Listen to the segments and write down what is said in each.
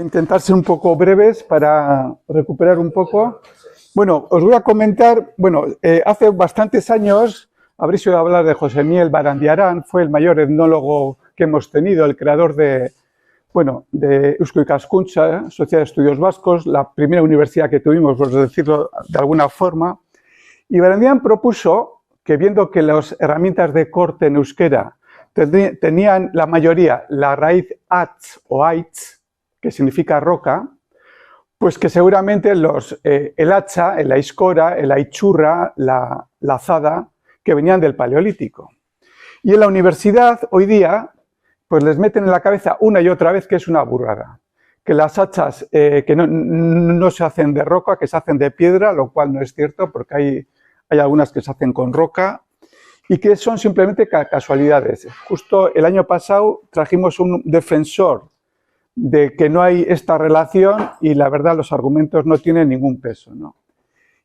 Intentar ser un poco breves para recuperar un poco. Bueno, os voy a comentar, hace bastantes años habréis oído hablar de José Miel Barandiarán, fue el mayor etnólogo que hemos tenido, el creador de Eusko Ikaskuntza, Sociedad de Estudios Vascos, la primera universidad que tuvimos, por decirlo de alguna forma. Y Barandiarán propuso que, viendo que las herramientas de corte en euskera tenían la mayoría la raíz atz o aitz, que significa roca, pues que seguramente el hacha, el aiskora, el aichurra, la azada, que venían del Paleolítico. Y en la universidad, hoy día, pues les meten en la cabeza una y otra vez que es una burrada. Que las hachas que no se hacen de roca, que se hacen de piedra, lo cual no es cierto, porque hay algunas que se hacen con roca, y que son simplemente casualidades. Justo el año pasado trajimos un defensor de que no hay esta relación y la verdad los argumentos no tienen ningún peso, ¿no?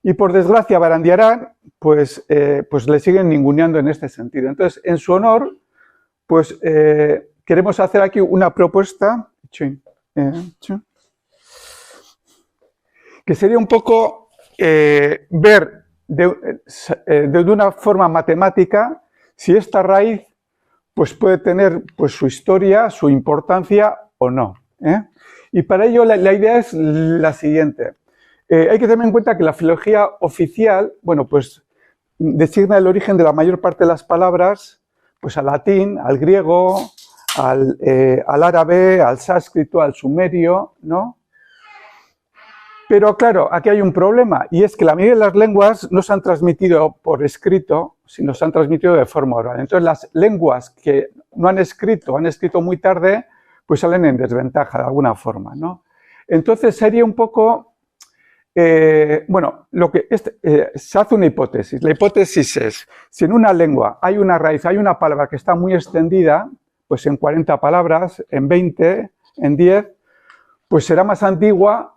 Y por desgracia Barandiarán pues le siguen ninguneando en este sentido. Entonces, en su honor, pues queremos hacer aquí una propuesta que sería un poco ver de una forma matemática si esta raíz pues puede tener pues su historia, su importancia o no. Y para ello la idea es la siguiente. Hay que tener en cuenta que la filología oficial, pues designa el origen de la mayor parte de las palabras pues al latín, al griego, al árabe, al sánscrito, al sumerio, ¿no? Pero claro, aquí hay un problema, y es que la mayoría de las lenguas no se han transmitido por escrito, sino se han transmitido de forma oral. Entonces, las lenguas que no han escrito muy tarde, pues salen en desventaja de alguna forma, ¿no? Entonces, sería un poco, se hace una hipótesis. La hipótesis es, si en una lengua hay una raíz, hay una palabra que está muy extendida, pues en 40 palabras, en 20, en 10, pues será más antigua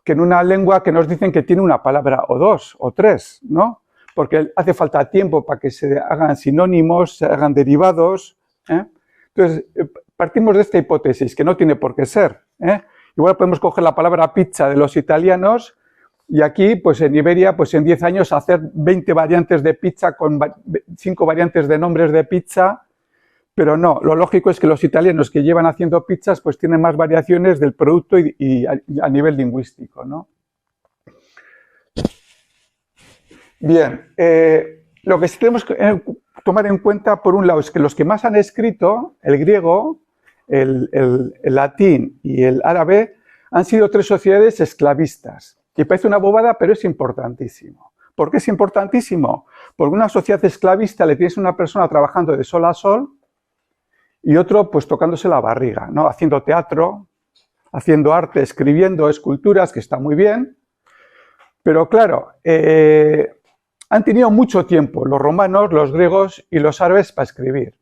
que en una lengua que nos dicen que tiene una palabra o dos o tres, ¿no? Porque hace falta tiempo para que se hagan sinónimos, se hagan derivados. Entonces, partimos de esta hipótesis, que no tiene por qué ser. Igual podemos coger la palabra pizza de los italianos y aquí, pues en Iberia, pues en 10 años hacer 20 variantes de pizza con 5 variantes de nombres de pizza. Pero no, lo lógico es que los italianos que llevan haciendo pizzas pues tienen más variaciones del producto y a nivel lingüístico, ¿no? Bien, lo que sí tenemos que tomar en cuenta, por un lado, es que los que más han escrito, el griego, el latín y el árabe, han sido 3 sociedades esclavistas. Y parece una bobada, pero es importantísimo. ¿Por qué es importantísimo? Porque una sociedad esclavista le tienes a una persona trabajando de sol a sol, y otro pues tocándose la barriga, ¿no? Haciendo teatro, haciendo arte, escribiendo esculturas, que está muy bien, pero claro, han tenido mucho tiempo los romanos, los griegos y los árabes para escribir.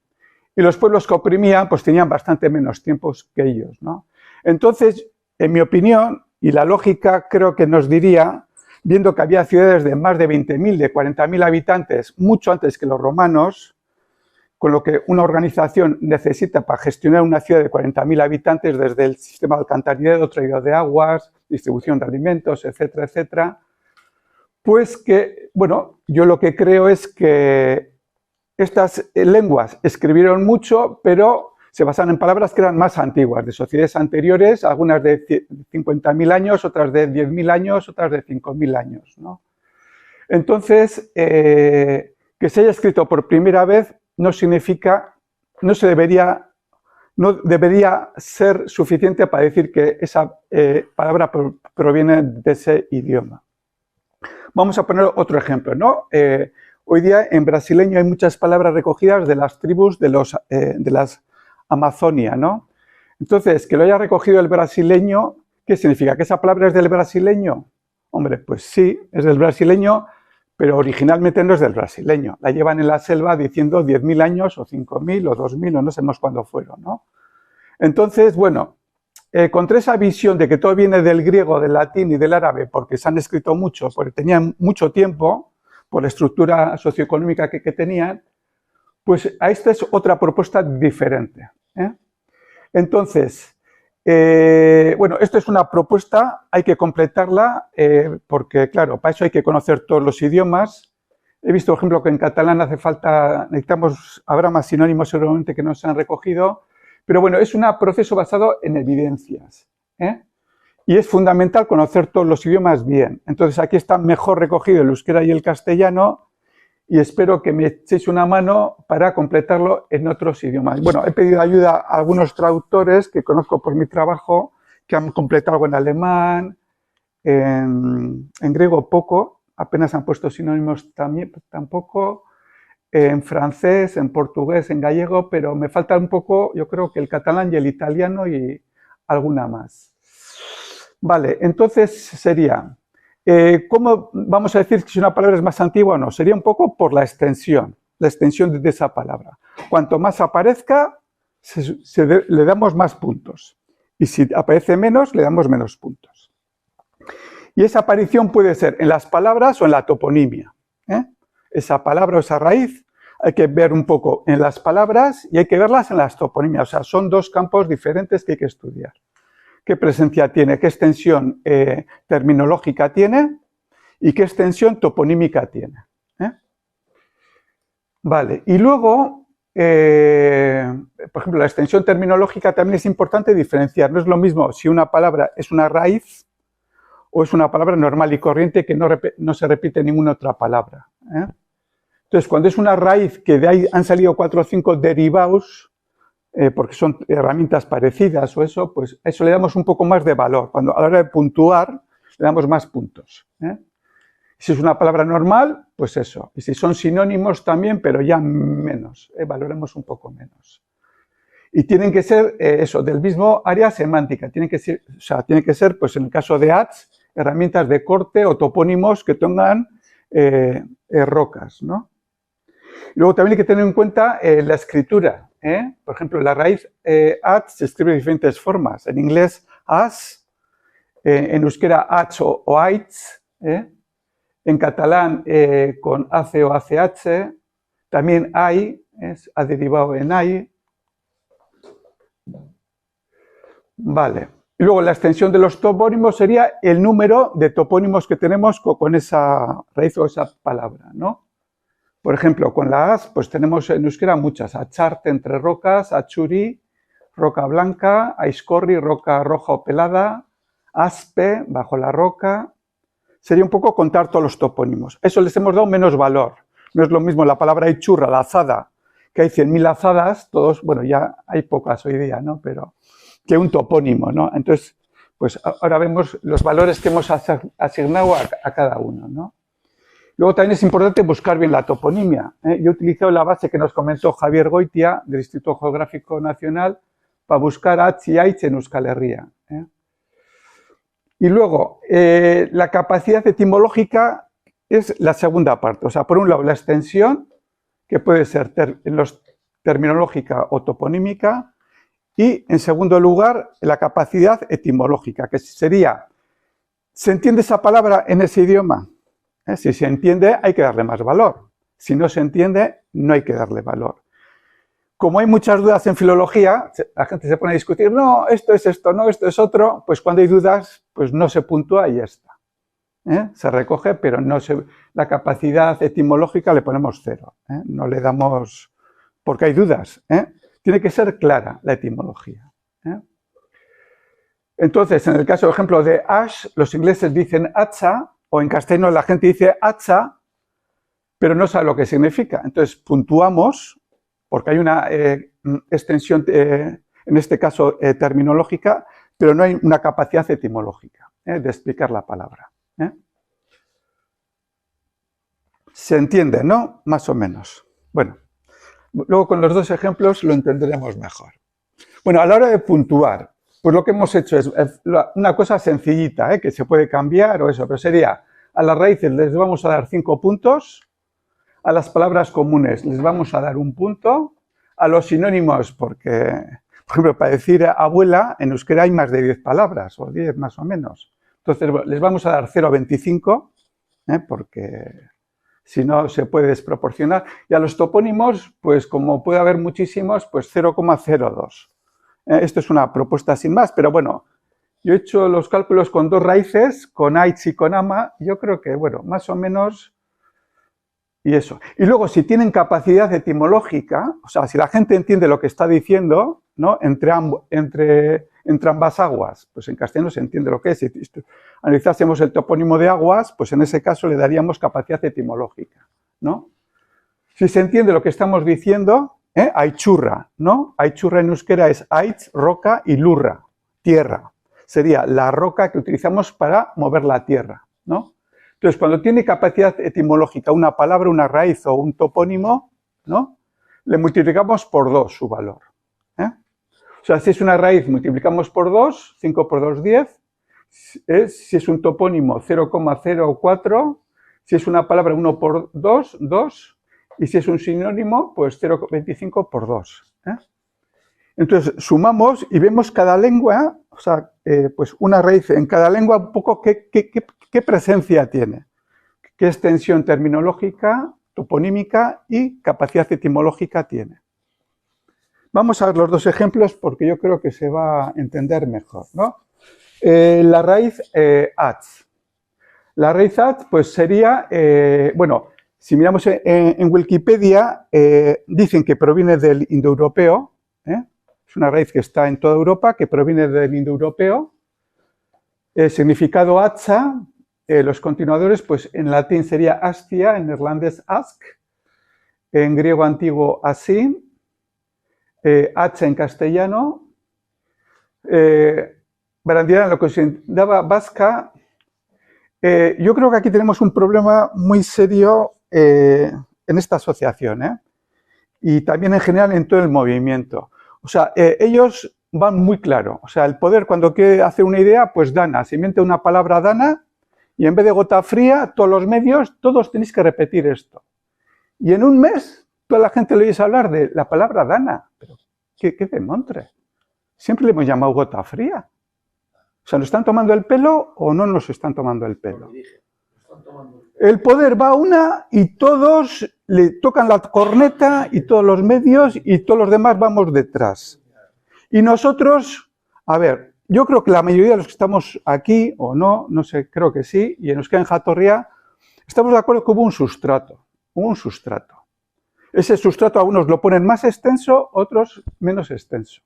Y los pueblos que oprimían pues tenían bastante menos tiempo que ellos, ¿no? Entonces, en mi opinión, y la lógica creo que nos diría, viendo que había ciudades de más de 20.000, de 40.000 habitantes, mucho antes que los romanos, con lo que una organización necesita para gestionar una ciudad de 40.000 habitantes, desde el sistema de alcantarillado, traído de aguas, distribución de alimentos, etcétera, etcétera, pues que, yo lo que creo es que estas lenguas escribieron mucho, pero se basan en palabras que eran más antiguas, de sociedades anteriores, algunas de 50.000 años, otras de 10.000 años, otras de 5.000 años, ¿no? Entonces, que se haya escrito por primera vez no significa, no debería ser suficiente para decir que esa palabra proviene de ese idioma. Vamos a poner otro ejemplo, ¿no? Hoy día en brasileño hay muchas palabras recogidas de las tribus de las Amazonia, ¿no? Entonces, que lo haya recogido el brasileño, ¿qué significa? ¿Que esa palabra es del brasileño? Hombre, pues sí, es del brasileño, pero originalmente no es del brasileño. La llevan en la selva diciendo 10.000 años o 5.000 o 2.000 o no sabemos cuándo fueron, ¿no? Entonces, contra esa visión de que todo viene del griego, del latín y del árabe, porque se han escrito mucho, porque tenían mucho tiempo, por la estructura socioeconómica que tenían, pues a esta es otra propuesta diferente. Entonces, Bueno, esto es una propuesta, hay que completarla porque, claro, para eso hay que conocer todos los idiomas. He visto, por ejemplo, que en catalán habrá más sinónimos seguramente que no se han recogido, pero bueno, es un proceso basado en evidencias, ¿eh? Y es fundamental conocer todos los idiomas bien. Entonces, aquí está mejor recogido el euskera y el castellano, y espero que me echéis una mano para completarlo en otros idiomas. Bueno, he pedido ayuda a algunos traductores que conozco por mi trabajo, que han completado algo en alemán, en griego poco, apenas han puesto sinónimos tampoco, en francés, en portugués, en gallego, pero me falta un poco, yo creo que el catalán y el italiano y alguna más. Vale, entonces sería... ¿Cómo vamos a decir que si una palabra es más antigua o no? Sería un poco por la extensión de esa palabra. Cuanto más aparezca, le damos más puntos. Y si aparece menos, le damos menos puntos. Y esa aparición puede ser en las palabras o en la toponimia, ¿eh? Esa palabra o esa raíz hay que ver un poco en las palabras y hay que verlas en las toponimias. O sea, son dos campos diferentes que hay que estudiar. ¿Qué presencia tiene? ¿Qué extensión terminológica tiene? ¿Y qué extensión toponímica tiene? Vale, y luego, por ejemplo, la extensión terminológica también es importante diferenciar. No es lo mismo si una palabra es una raíz o es una palabra normal y corriente que no se repite ninguna otra palabra. Entonces, cuando es una raíz que de ahí han salido 4 o 5 derivados, porque son herramientas parecidas o eso, pues a eso le damos un poco más de valor. Cuando a la hora de puntuar, le damos más puntos. Si es una palabra normal, pues eso. Y si son sinónimos también, pero ya menos, valoremos un poco menos. Y tienen que ser, eso, del mismo área semántica. Tienen que ser, pues en el caso de ads, herramientas de corte o topónimos que tengan rocas, ¿no? Luego también hay que tener en cuenta la escritura. Por ejemplo, la raíz at se escribe de diferentes formas. En inglés, as, en euskera, ach o aitz, en catalán, con ac o ach, también ai, ha derivado en ai. Vale. Y luego la extensión de los topónimos sería el número de topónimos que tenemos con esa raíz o esa palabra, ¿no? Por ejemplo, con la as, pues tenemos en euskera muchas. Acharte, entre rocas, achuri, roca blanca, aizcorri, roca roja o pelada, aspe, bajo la roca. Sería un poco contar todos los topónimos. Eso les hemos dado menos valor. No es lo mismo la palabra ichurra, la azada, que hay 100.000 azadas, todos, bueno, ya hay pocas hoy día, ¿no? Pero que un topónimo, ¿no? Entonces, pues ahora vemos los valores que hemos asignado a cada uno, ¿no? Luego también es importante buscar bien la toponimia. Yo he utilizado la base que nos comentó Javier Goitia, del Instituto Geográfico Nacional, para buscar H y Aitz en Euskal Herria. Y luego, la capacidad etimológica es la segunda parte. O sea, por un lado, la extensión, que puede ser terminológica o toponímica, y, en segundo lugar, la capacidad etimológica, que sería, ¿se entiende esa palabra en ese idioma? Si se entiende, hay que darle más valor. Si no se entiende, no hay que darle valor. Como hay muchas dudas en filología, la gente se pone a discutir, no, esto es esto, no, esto es otro, pues cuando hay dudas, pues no se puntúa y ya está. Se recoge, pero la capacidad etimológica le ponemos 0. No le damos, porque hay dudas. Tiene que ser clara la etimología. Entonces, en el caso, por ejemplo, de ash, los ingleses dicen hacha, o en castellano la gente dice hacha, pero no sabe lo que significa. Entonces, puntuamos, porque hay una extensión, en este caso, terminológica, pero no hay una capacidad etimológica de explicar la palabra. ¿Se entiende, no? Más o menos. Bueno, luego con los dos ejemplos lo entenderemos mejor. Bueno, a la hora de puntuar, pues lo que hemos hecho es una cosa sencillita, que se puede cambiar o eso, pero sería, a las raíces les vamos a dar 5 puntos, a las palabras comunes les vamos a dar 1 punto, a los sinónimos, porque, por ejemplo, para decir abuela, en euskera hay más de 10 palabras, o 10 más o menos. Entonces, les vamos a dar 0,25, porque si no se puede desproporcionar. Y a los topónimos, pues como puede haber muchísimos, pues 0,02. Esto es una propuesta sin más, pero bueno, yo he hecho los cálculos con dos raíces, con aitz y con ama, yo creo que, bueno, más o menos, y eso. Y luego, si tienen capacidad etimológica, o sea, si la gente entiende lo que está diciendo, ¿no? Entre ambas aguas, pues en castellano se entiende lo que es. Si analizásemos el topónimo de aguas, pues en ese caso le daríamos capacidad etimológica, ¿no? Si se entiende lo que estamos diciendo, aichurra, ¿no? Aichurra en euskera es aitz, roca, y lurra, tierra. Sería la roca que utilizamos para mover la tierra, ¿no? Entonces, cuando tiene capacidad etimológica una palabra, una raíz o un topónimo, ¿no? Le multiplicamos por 2 su valor. O sea, si es una raíz, multiplicamos por 2, 5 por 2, 10. Si es un topónimo, 0,04. Si es una palabra, 1 por 2, 2. Y si es un sinónimo, pues 0,25 por 2. Entonces, sumamos y vemos cada lengua, o sea, pues una raíz en cada lengua, un poco qué presencia tiene, qué extensión terminológica, toponímica y capacidad etimológica tiene. Vamos a ver los dos ejemplos porque yo creo que se va a entender mejor, ¿no? La raíz atz. La raíz atz, pues sería, bueno, si miramos en Wikipedia, dicen que proviene del indoeuropeo, es una raíz que está en toda Europa, que proviene del indoeuropeo. Significado atza, los continuadores, pues en latín sería astia, en neerlandés ask, en griego antiguo asin, H en castellano, Barandiara en lo que se daba vasca. Yo creo que aquí tenemos un problema muy serio en esta asociación, y también en general en todo el movimiento. O sea, ellos van muy claro. O sea, el poder cuando quiere hacer una idea, pues dana, se inventa una palabra dana y en vez de gota fría, todos los medios, todos tenéis que repetir esto. Y en un mes, toda la gente le oís hablar de la palabra dana. Pero, ¿qué demontre? Siempre le hemos llamado gota fría. O sea, ¿nos están tomando el pelo o no nos están tomando el pelo? El poder va a una y todos le tocan la corneta y todos los medios y todos los demás vamos detrás. Y nosotros, a ver, yo creo que la mayoría de los que estamos aquí, o no, no sé, creo que sí, y en Euskadi en Jatorria, estamos de acuerdo que hubo un sustrato. Ese sustrato a unos lo ponen más extenso, otros menos extenso.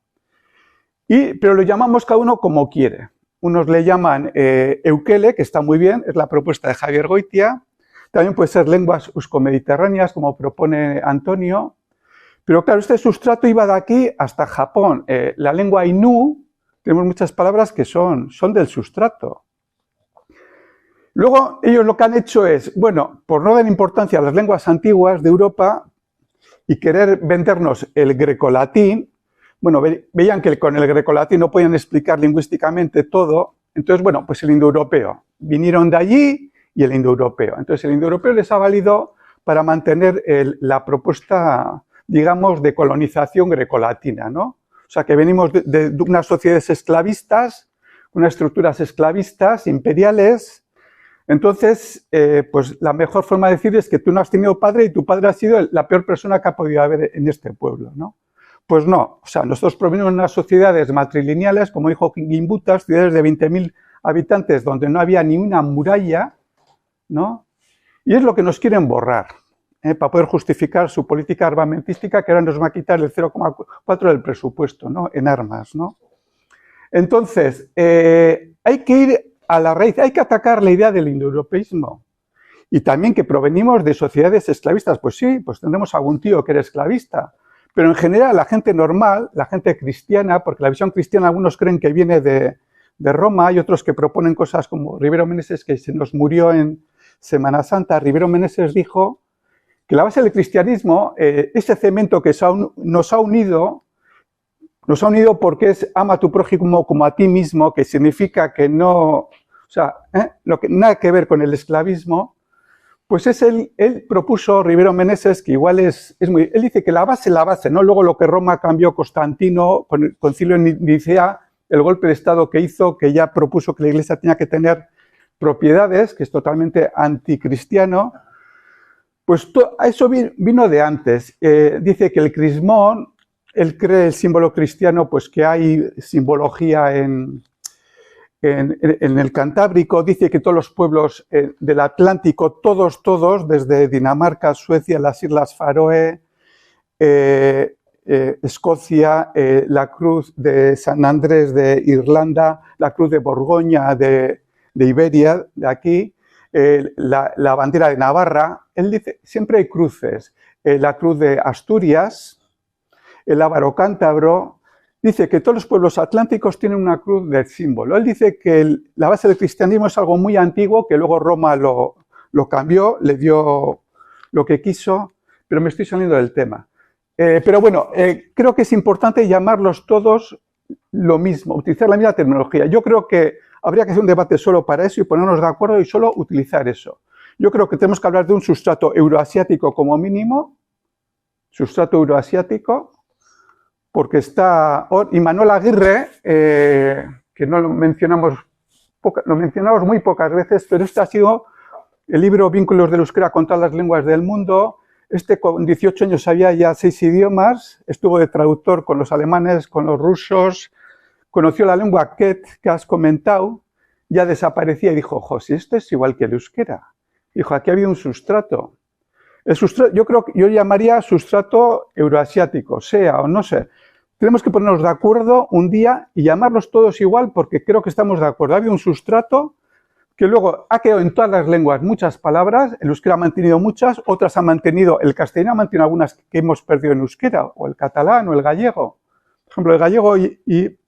Pero lo llamamos cada uno como quiere. Unos le llaman eukele, que está muy bien, es la propuesta de Javier Goitia. También puede ser lenguas eusko-mediterráneas, como propone Antonio. Pero claro, este sustrato iba de aquí hasta Japón. La lengua Ainu, tenemos muchas palabras que son del sustrato. Luego, ellos lo que han hecho es, bueno, por no dar importancia a las lenguas antiguas de Europa y querer vendernos el grecolatín, bueno, veían que con el grecolatín no podían explicar lingüísticamente todo, entonces, bueno, pues el indoeuropeo. Vinieron de allí y el indoeuropeo. Entonces, el indoeuropeo les ha valido para mantener la propuesta, digamos, de colonización grecolatina, ¿no? O sea, que venimos de unas sociedades esclavistas, unas estructuras esclavistas, imperiales. Entonces, pues la mejor forma de decir es que tú no has tenido padre y tu padre ha sido la peor persona que ha podido haber en este pueblo, ¿no? Pues no, o sea, nosotros provenimos de unas sociedades matrilineales, como dijo Gimbutas, ciudades de 20.000 habitantes donde no había ni una muralla, ¿no? Y es lo que nos quieren borrar, para poder justificar su política armamentística, que ahora nos va a quitar el 0,4 del presupuesto, ¿no? En armas, ¿no? Entonces, hay que ir a la raíz, hay que atacar la idea del indoeuropeísmo. Y también que provenimos de sociedades esclavistas. Pues sí, pues tendremos algún tío que era esclavista. Pero en general la gente normal, la gente cristiana, porque la visión cristiana algunos creen que viene de Roma, hay otros que proponen cosas como Ribero Meneses, que se nos murió en Semana Santa. Ribero Meneses dijo que la base del cristianismo, ese cemento que nos ha unido porque es ama a tu prójimo como a ti mismo, que significa que no, o sea, nada que ver con el esclavismo. Pues es él propuso, Ribero Meneses, que igual es muy... Él dice que la base, ¿no? Luego lo que Roma cambió, Constantino, con el concilio en Nicea, el golpe de Estado que hizo, que ya propuso que la Iglesia tenía que tener propiedades, que es totalmente anticristiano, pues eso vino de antes. Dice que el crismón, él cree el símbolo cristiano, pues que hay simbología en el Cantábrico. Dice que todos los pueblos del Atlántico, todos, desde Dinamarca, Suecia, las Islas Faroe, Escocia, la cruz de San Andrés de Irlanda, la cruz de Borgoña de Iberia, de aquí, la bandera de Navarra. Él dice, siempre hay cruces. La cruz de Asturias, el Ávaro cántabro. Dice que todos los pueblos atlánticos tienen una cruz del símbolo. Él dice que la base del cristianismo es algo muy antiguo, que luego Roma lo cambió, le dio lo que quiso, pero me estoy saliendo del tema. Pero bueno, creo que es importante llamarlos todos lo mismo, utilizar la misma terminología. Yo creo que habría que hacer un debate solo para eso y ponernos de acuerdo y solo utilizar eso. Yo creo que tenemos que hablar de un sustrato euroasiático como mínimo, sustrato euroasiático, porque está Manuel Aguirre, que no lo mencionamos muy pocas veces, pero este ha sido el libro Vínculos del euskera con todas las lenguas del mundo. Este con 18 años sabía ya 6 idiomas, estuvo de traductor con los alemanes, con los rusos, conoció la lengua Ket que has comentado, ya desaparecía y dijo, ojo, si esto es igual que el euskera. Dijo, aquí había un sustrato. El sustrato, yo creo que yo llamaría sustrato euroasiático, sea o no sé. Tenemos que ponernos de acuerdo un día y llamarlos todos igual porque creo que estamos de acuerdo. Había un sustrato que luego ha quedado en todas las lenguas muchas palabras, el euskera ha mantenido muchas, otras han mantenido, el castellano ha mantenido algunas que hemos perdido en euskera, o el catalán o el gallego. Por ejemplo, el gallego y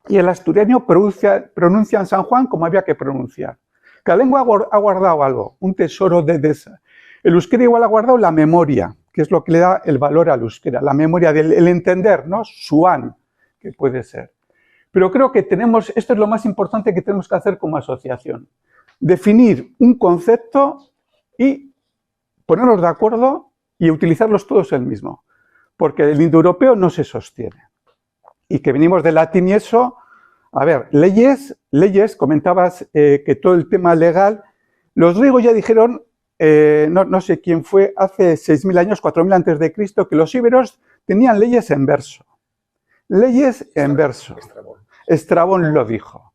el asturiano pronuncian San Juan como había que pronunciar. Cada lengua ha guardado algo, un tesoro de esa. El euskera igual ha guardado la memoria, que es lo que le da el valor al euskera, la memoria del entender, ¿no? Suan, que puede ser. Pero creo que esto es lo más importante que tenemos que hacer como asociación. Definir un concepto y ponernos de acuerdo y utilizarlos todos el mismo. Porque el indoeuropeo no se sostiene. Y que venimos del latín y eso, a ver, leyes, comentabas que todo el tema legal, los griegos ya dijeron, no sé quién fue, hace 6.000 años, 4.000 antes de Cristo, que los íberos tenían leyes en verso. Leyes en verso. Estrabón lo dijo.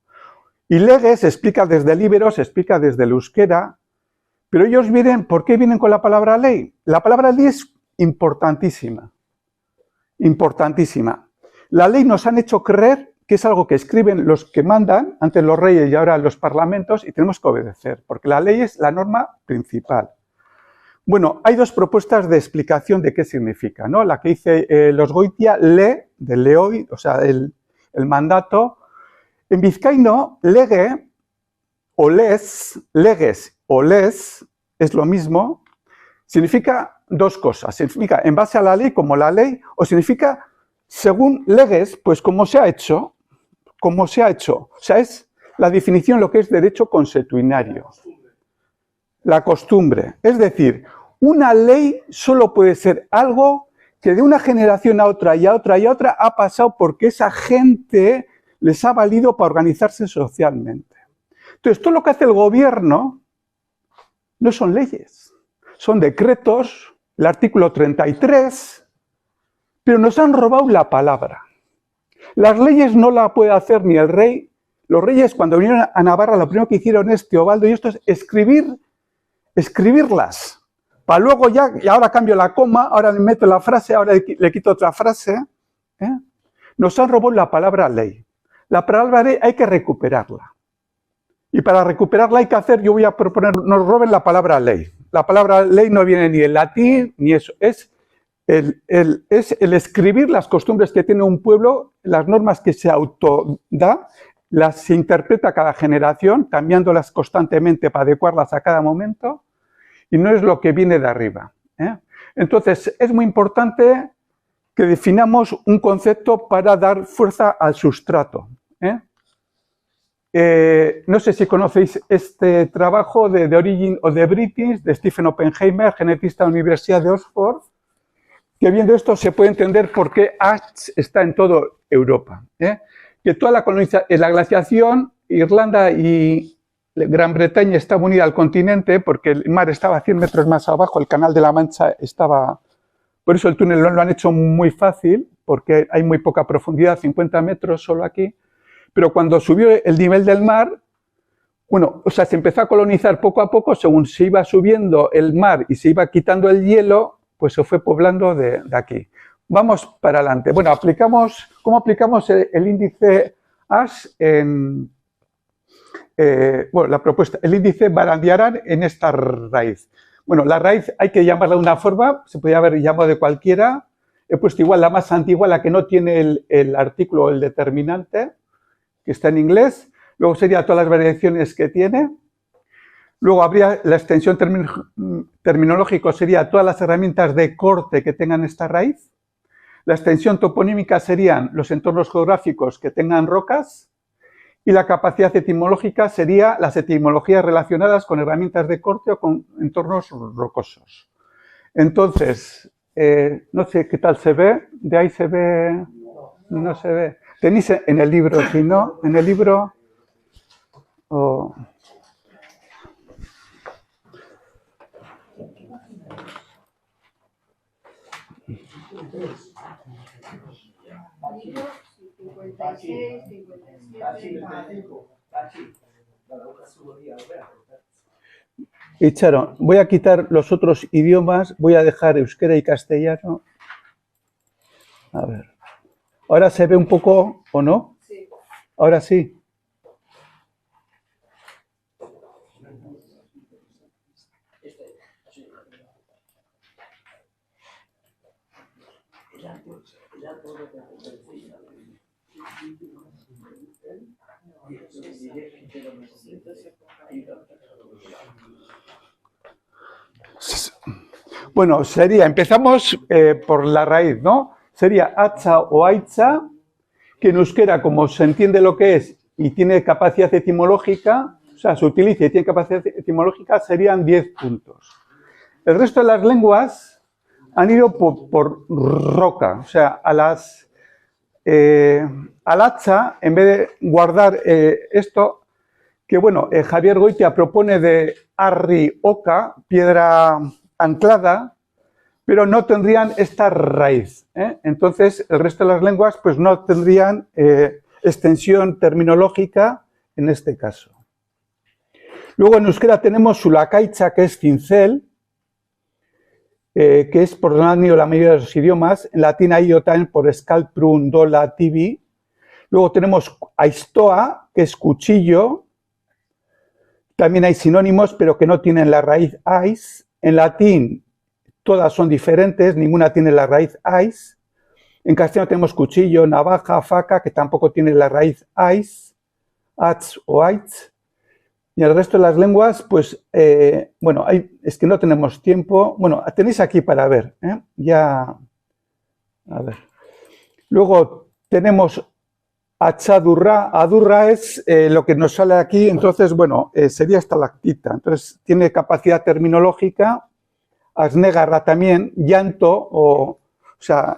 Y Leges explica desde el íbero, se explica desde el euskera, pero ellos vienen, ¿por qué vienen con la palabra ley? La palabra ley es importantísima. Importantísima. La ley nos han hecho creer que es algo que escriben los que mandan, antes los reyes y ahora los parlamentos, y tenemos que obedecer, porque la ley es la norma principal. Bueno, hay dos propuestas de explicación de qué significa, ¿no? La que dice los Goitia, de leoi, o sea, el mandato. En vizcaíno, lege o leges o les, es lo mismo, significa dos cosas. Significa en base a la ley, como la ley, o significa según leges, pues como se ha hecho. O sea, es la definición lo que es derecho consuetudinario. La costumbre. Es decir, una ley solo puede ser algo que de una generación a otra y a otra y a otra ha pasado porque esa gente les ha valido para organizarse socialmente. Entonces, todo lo que hace el gobierno no son leyes, son decretos, el artículo 33, pero nos han robado la palabra. Las leyes no la puede hacer ni el rey. Los reyes, cuando vinieron a Navarra, lo primero que hicieron es, Teobaldo y esto, es escribirlas. Para luego ya, y ahora cambio la coma, ahora le meto la frase, ahora le quito otra frase. Nos han robado la palabra ley. La palabra ley hay que recuperarla. Y para recuperarla hay que hacer, yo voy a proponer, nos roben la palabra ley. La palabra ley no viene ni en latín, ni eso. Es el escribir las costumbres que tiene un pueblo, las normas que se autoda, se interpreta cada generación, cambiándolas constantemente para adecuarlas a cada momento, y no es lo que viene de arriba. Entonces, es muy importante que definamos un concepto para dar fuerza al sustrato. No sé si conocéis este trabajo de The Origin of the British, de Stephen Oppenheimer, genetista de la Universidad de Oxford, que viendo esto se puede entender por qué Ash está en toda Europa. Que toda la glaciación, Irlanda y Gran Bretaña estaba unida al continente porque el mar estaba a 100 metros más abajo, el Canal de la Mancha estaba... Por eso el túnel lo han hecho muy fácil, porque hay muy poca profundidad, 50 metros solo aquí, pero cuando subió el nivel del mar, bueno, o sea, se empezó a colonizar poco a poco, según se iba subiendo el mar y se iba quitando el hielo, pues se fue poblando de aquí. Vamos para adelante. Bueno, ¿cómo aplicamos el índice ASH en... bueno, la propuesta, el índice Barandiarán en esta raíz? Bueno, la raíz hay que llamarla de una forma, se podría haber llamado de cualquiera. He puesto igual la más antigua, la que no tiene el artículo o el determinante, que está en inglés. Luego sería todas las variaciones que tiene. Luego habría la extensión terminológica, sería todas las herramientas de corte que tengan esta raíz. La extensión toponímica serían los entornos geográficos que tengan rocas. Y la capacidad etimológica sería las etimologías relacionadas con herramientas de corte o con entornos rocosos. Entonces, no sé qué tal se ve. ¿De ahí se ve? No se ve. Tenéis en el libro, si no, en el libro... Oh. Y Charo, voy a quitar los otros idiomas, voy a dejar euskera y castellano. A ver. ¿Ahora se ve un poco o no? Sí. Ahora sí. Bueno, empezamos por la raíz, ¿no? Sería hacha o aitza, que en euskera, como se entiende lo que es y tiene capacidad etimológica, o sea, se utiliza y tiene capacidad etimológica, serían 10 puntos. El resto de las lenguas han ido por roca, o sea, al hacha, en vez de guardar esto, que bueno, Javier Goitia propone de arri oca, piedra anclada, pero no tendrían esta raíz. Entonces, el resto de las lenguas pues no tendrían extensión terminológica en este caso. Luego en euskera tenemos sulakaitza, que es cincel, que es por donde han ido la mayoría de los idiomas. En latín hay también por scalprum, dola, tibi. Luego tenemos aistoa, que es cuchillo. También hay sinónimos, pero que no tienen la raíz ais. En latín todas son diferentes, ninguna tiene la raíz ais. En castellano tenemos cuchillo, navaja, faca, que tampoco tiene la raíz ais, ats o aitz. Y el resto de las lenguas, pues, bueno, es que no tenemos tiempo. Bueno, tenéis aquí para ver, ya, a ver. Luego tenemos achadurra. Adurra es lo que nos sale aquí, entonces, bueno, sería estalactita. Entonces, tiene capacidad terminológica. Asnegarra también, llanto, o sea,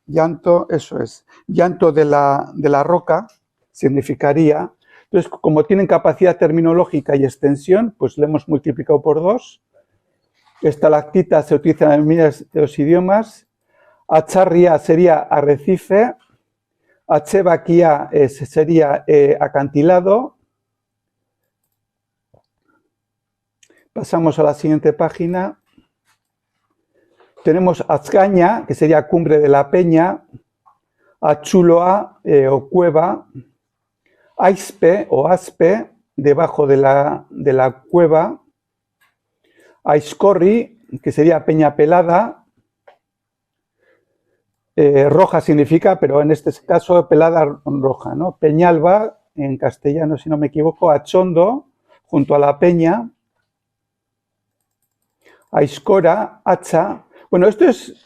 llanto, eso es, llanto de la roca, significaría. Entonces, como tienen capacidad terminológica y extensión, pues le hemos multiplicado por 2. Estalactita se utiliza en miles de los idiomas. Acharria sería arrecife. Achebaquia sería acantilado. Pasamos a la siguiente página. Tenemos Azgaña, que sería cumbre de la peña. Achuloa o cueva. Aispe o aspe, debajo de la cueva. Aiscorri, que sería peña pelada. Roja significa, pero en este caso pelada roja, ¿no? Peñalba, en castellano, si no me equivoco. Achondo, junto a la peña. Aiscora, hacha. Bueno, esto es...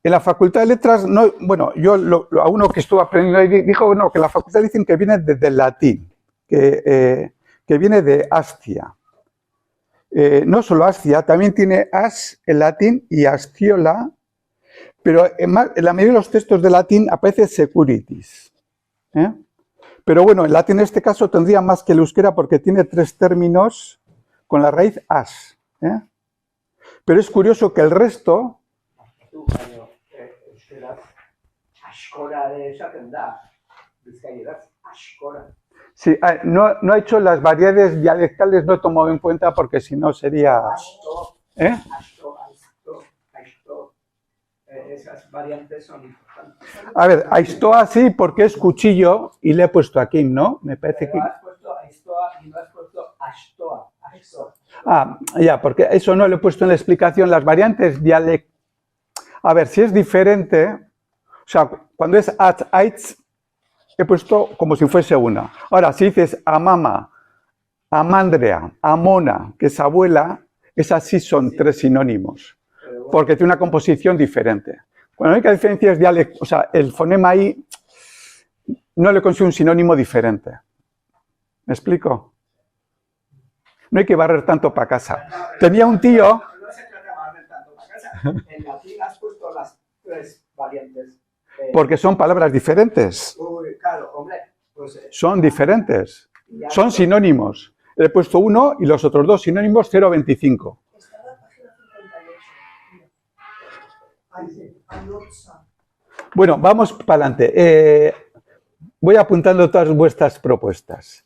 En la Facultad de Letras, no, bueno, yo a uno que estuvo aprendiendo ahí dijo no, que en la facultad dicen que viene desde el latín, que viene de astia. No solo astia, también tiene as en latín y astiola, pero en la mayoría de los textos de latín aparece securitis. Pero bueno, el latín en este caso tendría más que el euskera porque tiene 3 términos con la raíz as. Pero es curioso que el resto... askora esaten da, bizkaieraz, askora. Sí, no ha hecho las variedades dialectales, no he tomado en cuenta porque si no sería... Asto, ¿Eh? asto, esas variantes son importantes. A ver, aistoa sí, porque es cuchillo y le he puesto aquí, ¿no? Me parece que... Has puesto aistoa y no has puesto astoa. Ah, ya, porque eso no lo he puesto en la explicación. Las variantes dialectales... A ver, si es diferente, o sea, cuando es aitz, he puesto como si fuese una. Ahora, si dices amama, amandrea, amona, que es abuela, esas sí son tres sinónimos, porque tiene una composición diferente. Bueno, la única diferencia es dialecto, o sea, el fonema ahí no le consigo un sinónimo diferente. ¿Me explico? No hay que barrer tanto para casa. Tenía un tío... No se trata de barrer tanto para casa. En latín has puesto las tres variantes. Porque son palabras diferentes. Claro, hombre. Pues, son diferentes. Son sinónimos. Le he puesto uno y los otros dos sinónimos 0,25. Está en la página 58. Bueno, vamos para adelante. Voy apuntando todas vuestras propuestas.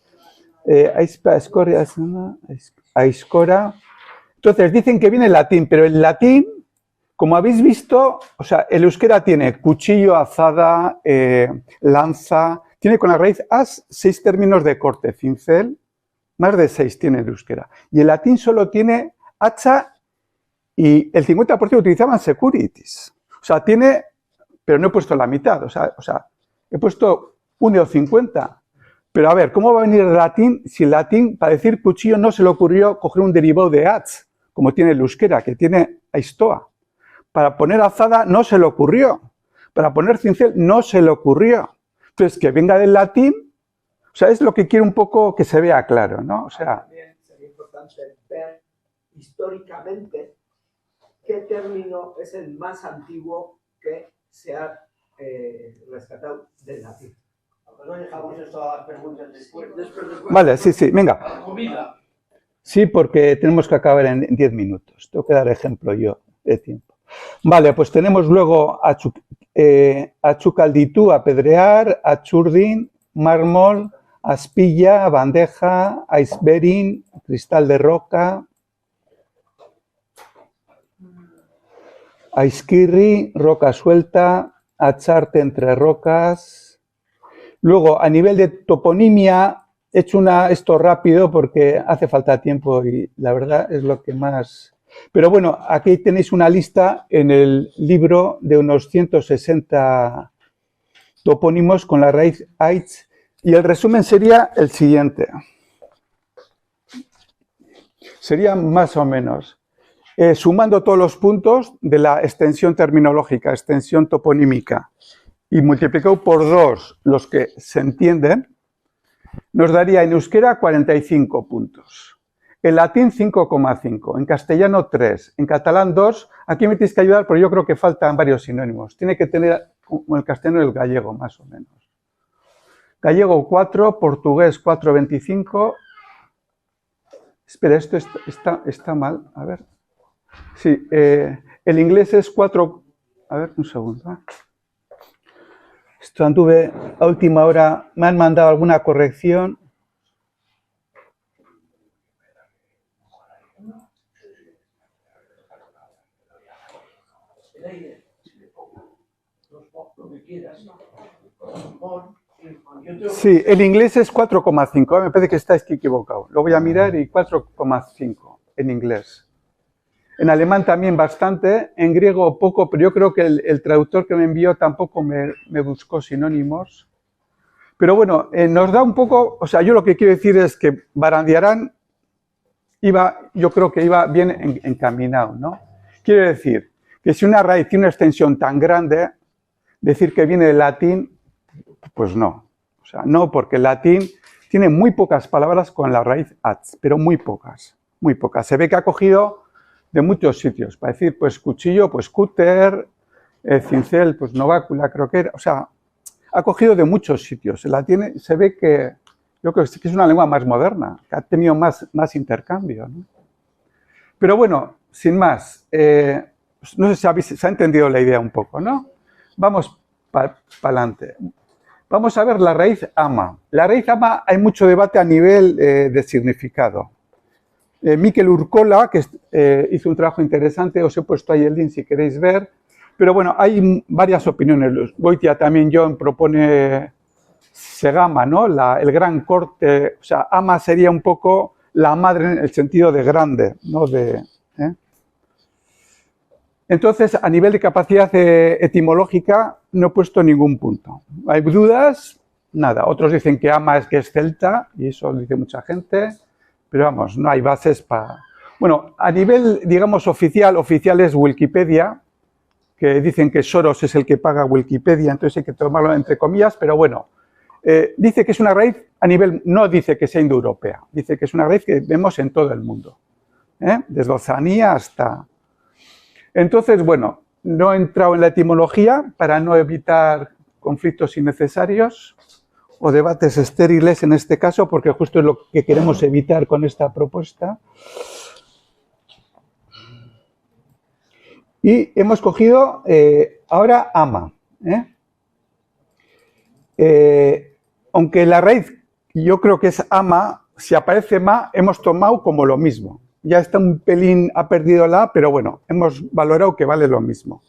Aiscora. Entonces, dicen que viene el latín, pero el latín, como habéis visto, o sea, el euskera tiene cuchillo, azada, lanza, tiene con la raíz as 6 términos de corte, cincel, más de 6 tiene el euskera. Y el latín solo tiene hacha y el 50% utilizaban securities. O sea, tiene, pero no he puesto la mitad, o sea he puesto 1 o 50. Pero a ver, ¿cómo va a venir el latín si el latín, para decir cuchillo, no se le ocurrió coger un derivado de haz, como tiene el euskera, que tiene aistoa? Para poner azada no se le ocurrió. Para poner cincel no se le ocurrió. Entonces, que venga del latín, o sea, es lo que quiero un poco que se vea claro, ¿no? O sea... También sería importante ver históricamente qué término es el más antiguo que se ha rescatado del latín. No dejamos esto a preguntas después. Vale, sí, venga. Comida. Sí, porque tenemos que acabar en 10 minutos. Tengo que dar ejemplo yo de tiempo. Vale, pues tenemos luego achucalditú, apedrear, achurdín, mármol, aspilla, bandeja, iceberg, cristal de roca, aizquirri, roca suelta, acharte entre rocas. Luego, a nivel de toponimia, he hecho esto rápido porque hace falta tiempo y la verdad es lo que más... Pero bueno, aquí tenéis una lista en el libro de unos 160 topónimos con la raíz aitz y el resumen sería el siguiente. Sería más o menos, sumando todos los puntos de la extensión terminológica, extensión toponímica, y multiplicado por 2 los que se entienden, nos daría en euskera 45 puntos. En latín 5,5, en castellano 3, en catalán 2. Aquí me tenéis que ayudar, pero yo creo que faltan varios sinónimos. Tiene que tener como el castellano y el gallego, más o menos. Gallego 4, portugués 4,25. Espera, esto está mal. A ver. Sí, el inglés es 4... A ver, un segundo. Esto anduve a última hora, me han mandado alguna corrección. Sí, el inglés es 4,5. Me parece que estáis equivocado. Lo voy a mirar y 4,5 en inglés. En alemán también bastante, en griego poco, pero yo creo que el traductor que me envió tampoco me buscó sinónimos. Pero bueno, nos da un poco, o sea, yo lo que quiero decir es que Barandiarán yo creo que iba bien encaminado, ¿no? Quiere decir que si una raíz tiene una extensión tan grande, decir que viene del latín, pues no. O sea, no, porque el latín tiene muy pocas palabras con la raíz atz, pero muy pocas, muy pocas. Se ve que ha cogido de muchos sitios, para decir, pues cuchillo, pues cúter, cincel, pues novácula, creo que era, o sea, ha cogido de muchos sitios. Se ve que, yo creo que es una lengua más moderna, que ha tenido más intercambio, ¿no? Pero bueno, sin más, no sé si se ha entendido la idea un poco, ¿no? Vamos para adelante. Vamos a ver la raíz ama. La raíz ama hay mucho debate a nivel de significado. Miquel Urcola, que hizo un trabajo interesante, os he puesto ahí el link si queréis ver. Pero bueno, hay varias opiniones. Goitia también John propone Segama, ¿no? El gran corte, o sea, ama sería un poco la madre en el sentido de grande, ¿no? Entonces, a nivel de capacidad etimológica, no he puesto ningún punto. ¿Hay dudas? Nada. Otros dicen que ama es que es celta, y eso lo dice mucha gente, pero vamos, no hay bases para... Bueno, a nivel, digamos, oficial es Wikipedia, que dicen que Soros es el que paga Wikipedia, entonces hay que tomarlo entre comillas, pero bueno, dice que es una raíz a nivel, no dice que sea indoeuropea, dice que es una raíz que vemos en todo el mundo, desde Oceanía hasta... Entonces, bueno, no he entrado en la etimología para no evitar conflictos innecesarios o debates estériles en este caso, porque justo es lo que queremos evitar con esta propuesta. Y hemos cogido ahora ama. Aunque la raíz yo creo que es ama, si aparece ma, hemos tomado como lo mismo. Ya está un pelín, ha perdido la A, pero bueno, hemos valorado que vale lo mismo.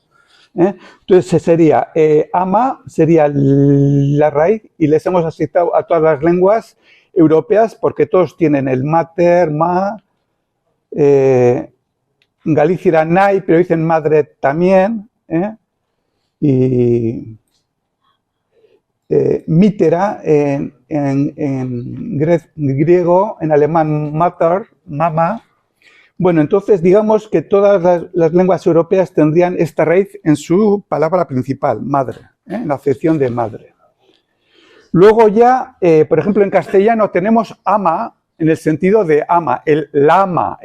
Entonces sería ama, sería la raíz, y les hemos asignado a todas las lenguas europeas porque todos tienen el mater, ma, en Galicia era nai, pero dicen madre también, y mitera en griego, en alemán mater, mama. Bueno, entonces digamos que todas las lenguas europeas tendrían esta raíz en su palabra principal, madre, en la acepción de madre. Luego ya, por ejemplo, en castellano tenemos ama en el sentido de ama, el ama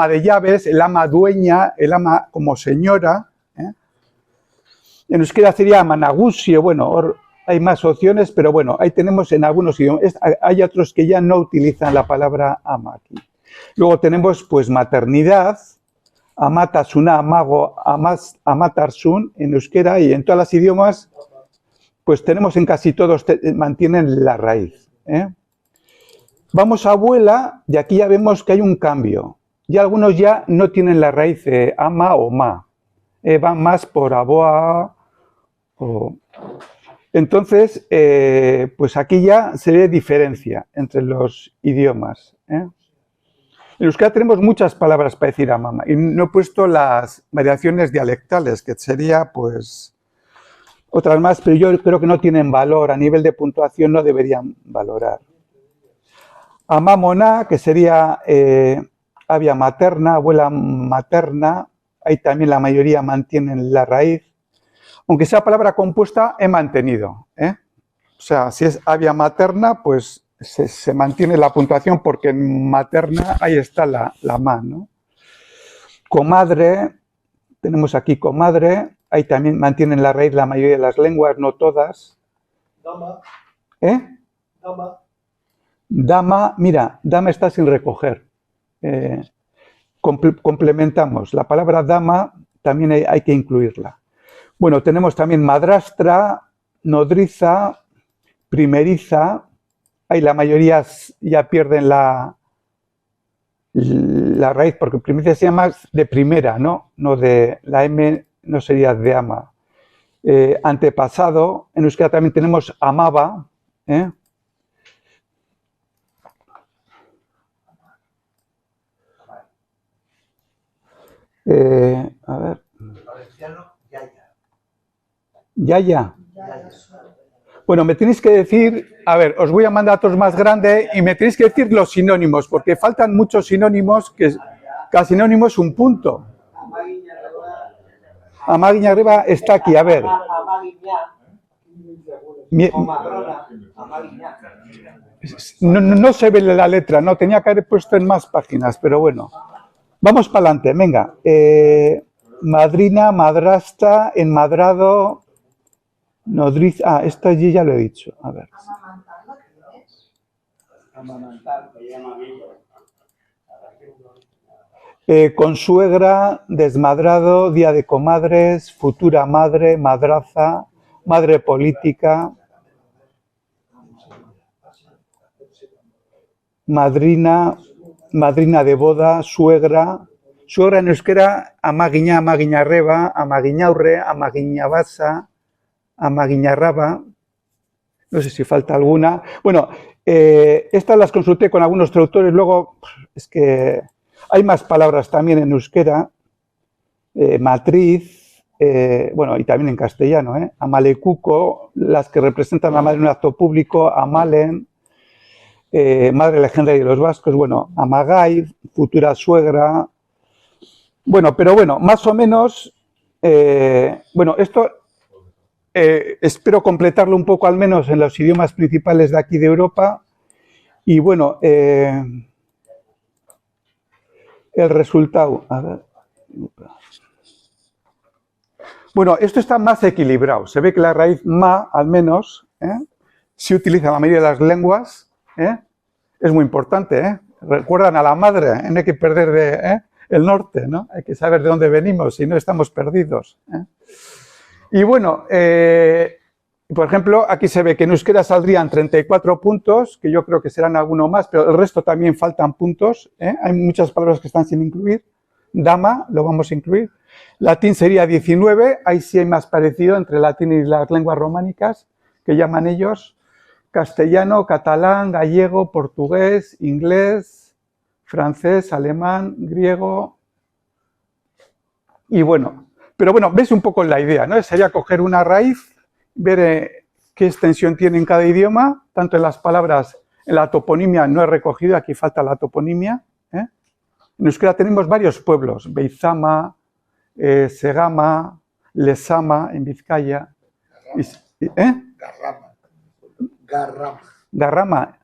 de llaves, el ama dueña, el ama como señora. En euskera sería ama nagusio, bueno, hay más opciones, pero bueno, ahí tenemos en algunos idiomas. Hay otros que ya no utilizan la palabra ama aquí. Luego tenemos pues maternidad, amatasuna, amago, amatarsun en euskera, y en todos los idiomas pues tenemos en casi todos, mantienen la raíz. Vamos a abuela y aquí ya vemos que hay un cambio. Ya algunos ya no tienen la raíz ama o ma. Van más por aboa o... Entonces, pues aquí ya se ve diferencia entre los idiomas. En euskera tenemos muchas palabras para decir a mamá y no he puesto las variaciones dialectales, que sería pues otras más, pero yo creo que no tienen valor, a nivel de puntuación no deberían valorar. Amamona, que sería avia materna, abuela materna, ahí también la mayoría mantienen la raíz. Aunque sea palabra compuesta, he mantenido. O sea, si es avia materna, pues se mantiene la puntuación porque en materna ahí está la ma, ¿no? Comadre, tenemos aquí comadre, ahí también mantienen la raíz la mayoría de las lenguas, no todas. Dama. Dama. Dama, mira, dama está sin recoger. Complementamos. La palabra dama también hay que incluirla. Bueno, tenemos también madrastra, nodriza, primeriza. Ahí la mayoría ya pierden la raíz, porque primeriza se llama de primera, ¿no? No de la M, no sería de ama. Antepasado, en euskera también tenemos amaba. A ver. Yaya. Bueno, me tenéis que decir, a ver, os voy a mandar datos más grandes y me tenéis que decir los sinónimos, porque faltan muchos sinónimos, que cada sinónimo es un punto. Amaguiña arriba está aquí, a ver. No se ve la letra, no, tenía que haber puesto en más páginas, pero bueno. Vamos para adelante, venga. Madrina, madrastra, enmadrado, nodriza. Esto allí ya lo he dicho. A ver. Consuegra, desmadrado, día de comadres, futura madre, madraza, madre política, madrina, madrina de boda, suegra. Suegra en euskera, amagiña, amagiñarreba, amagiñaurre, amagiñabasa, amagiñarraba. No sé si falta alguna. Bueno, estas las consulté con algunos traductores. Luego, es que hay más palabras también en euskera. Matriz, bueno, y también en castellano. Amalecuco, las que representan a la madre en un acto público. Amalen, madre legendaria de los vascos. Bueno, Amagay, futura suegra. Bueno, pero bueno, más o menos, bueno, esto espero completarlo un poco al menos en los idiomas principales de aquí de Europa. Y bueno, el resultado, a ver. Bueno, esto está más equilibrado. Se ve que la raíz ma, al menos, se utiliza en la mayoría de las lenguas. Es muy importante, recuerdan a la madre, no hay que perder de... el norte, ¿no? Hay que saber de dónde venimos, si no estamos perdidos. Y bueno, por ejemplo, aquí se ve que en euskera saldrían 34 puntos, que yo creo que serán alguno más, pero el resto también faltan puntos. Hay muchas palabras que están sin incluir. Dama, lo vamos a incluir. Latín sería 19, ahí sí hay más parecido entre latín y las lenguas románicas, que llaman ellos. Castellano, catalán, gallego, portugués, inglés, francés, alemán, griego, y bueno, pero bueno, ves un poco la idea, ¿no? Sería coger una raíz, ver qué extensión tiene en cada idioma, tanto en las palabras, en la toponimia no he recogido, aquí falta la toponimia. En euskera tenemos varios pueblos, Beizama, Segama, Lezama, en Vizcaya. Garrama. Garrama.